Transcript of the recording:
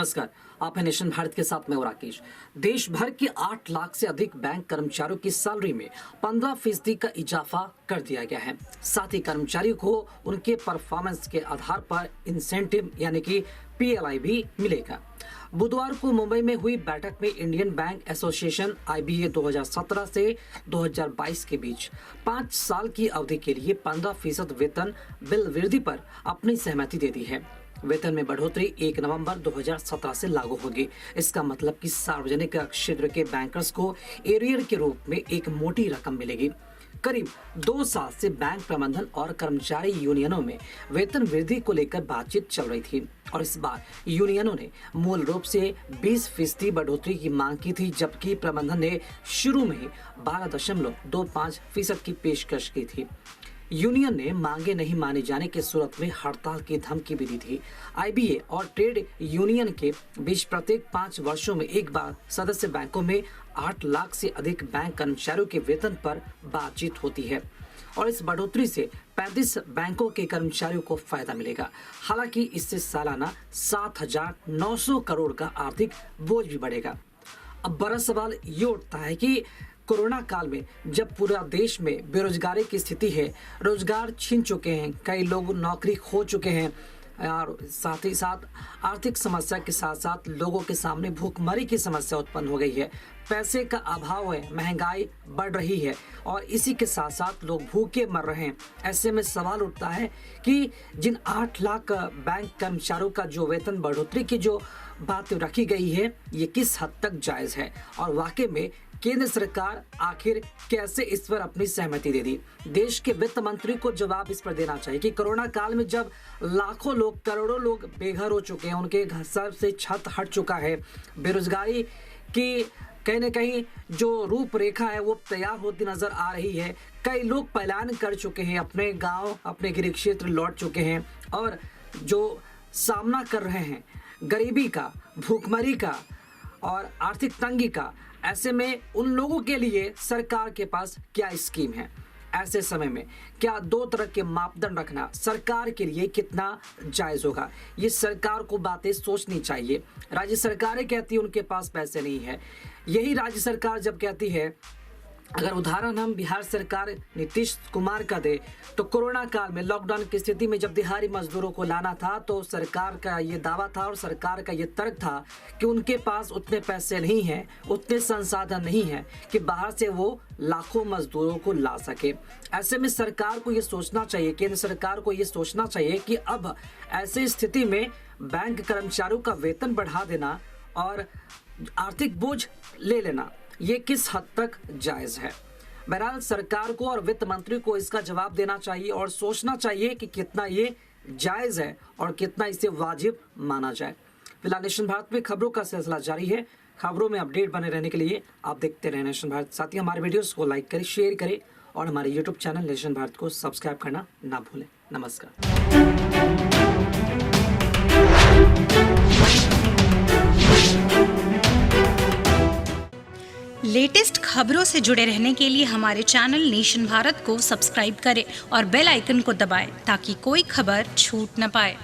नमस्कार, आप हैं नेशन भारत के साथ में राकेश। देश भर के 8 लाख से अधिक बैंक कर्मचारियों की सैलरी में 15% का इजाफा कर दिया गया है। साथ ही कर्मचारियों को उनके परफॉर्मेंस के आधार पर इंसेंटिव यानी कि PLI भी मिलेगा। बुधवार को मुंबई में हुई बैठक में इंडियन बैंक एसोसिएशन IBA 2017 से 2022 के बीच 5 साल की अवधि के लिए 15% वेतन बिल वृद्धि पर अपनी सहमति दे दी है। वेतन में बढ़ोतरी 1 नवंबर 2017 से लागू होगी। इसका मतलब कि सार्वजनिक क्षेत्र के बैंकर्स को एरियर के रूप में एक मोटी रकम मिलेगी। करीब 2 साल से बैंक प्रबंधन और कर्मचारी यूनियनों में वेतन वृद्धि को लेकर बातचीत चल रही थी और इस बार यूनियनों ने मूल रूप से 20% बढ़ोतरी की मांग की थी, जबकि प्रबंधन ने शुरू में ही 12.25% की पेशकश की थी। यूनियन ने मांगे नहीं माने जाने की सूरत में हड़ताल की धमकी भी दी थी। IBA और ट्रेड यूनियन के बीच प्रत्येक 5 वर्षों में एक बार सदस्य बैंकों में 8 लाख से अधिक बैंक कर्मचारियों के वेतन पर बातचीत होती है और इस बढ़ोतरी से 35 बैंकों के कर्मचारियों को फायदा मिलेगा। हालांकि इससे सालाना 7,900 करोड़ का आर्थिक बोझ भी बढ़ेगा। अब बड़ा सवाल ये उठता है कि कोरोना काल में जब पूरा देश में बेरोजगारी की स्थिति है, रोजगार छीन चुके हैं, कई लोग नौकरी खो चुके हैं और साथ ही साथ आर्थिक समस्या के साथ साथ लोगों के सामने भूखमरी की समस्या उत्पन्न हो गई है, पैसे का अभाव है, महंगाई बढ़ रही है और इसी के साथ साथ लोग भूखे मर रहे हैं। ऐसे में सवाल उठता है कि जिन 8 लाख बैंक कर्मचारियों का जो वेतन बढ़ोतरी की जो बात रखी गई है, ये किस हद तक जायज है और वाकई में केंद्र सरकार आखिर कैसे इस पर अपनी सहमति दे दी। देश के वित्त मंत्री को जवाब इस पर देना चाहिए कि कोरोना काल में जब लाखों लोग, करोड़ों लोग बेघर हो चुके हैं, उनके घर से छत हट चुका है, बेरोजगारी की कहीं न कहीं जो रूपरेखा है वो तैयार होती नजर आ रही है। कई लोग पलायन कर चुके हैं, अपने गांव, अपने गृह क्षेत्र लौट चुके हैं और जो सामना कर रहे हैं गरीबी का, भूखमरी का और आर्थिक तंगी का, ऐसे में उन लोगों के लिए सरकार के पास क्या स्कीम है? ऐसे समय में क्या 2 तरह के मापदंड रखना सरकार के लिए कितना जायज होगा? ये सरकार को बातें सोचनी चाहिए। राज्य सरकारें कहती है उनके पास पैसे नहीं है। यही राज्य सरकार जब कहती है, अगर उदाहरण हम बिहार सरकार नीतीश कुमार का दे तो कोरोना काल में लॉकडाउन की स्थिति में जब दिहाड़ी मजदूरों को लाना था तो सरकार का ये दावा था और सरकार का ये तर्क था कि उनके पास उतने पैसे नहीं हैं, उतने संसाधन नहीं हैं कि बाहर से वो लाखों मजदूरों को ला सके। ऐसे में सरकार को ये सोचना चाहिए, केंद्र सरकार को ये सोचना चाहिए कि अब ऐसी स्थिति में बैंक कर्मचारियों का वेतन बढ़ा देना और आर्थिक बोझ ले लेना, ये किस हद तक जायज है। बहरहाल सरकार को और वित्त मंत्री को इसका जवाब देना चाहिए और सोचना चाहिए कि कितना ये जायज है और कितना इसे वाजिब माना जाए। फिलहाल नेशन भारत में खबरों का सिलसिला जारी है। खबरों में अपडेट बने रहने के लिए आप देखते रहे नेशन भारत। साथ ही हमारे वीडियोस को लाइक करें, शेयर करें और हमारे यूट्यूब चैनल नेशन भारत को सब्सक्राइब करना ना भूलें। नमस्कार। लेटेस्ट खबरों से जुड़े रहने के लिए हमारे चैनल नेशन भारत को सब्सक्राइब करें और बेल आइकन को दबाएं ताकि कोई खबर छूट न पाए।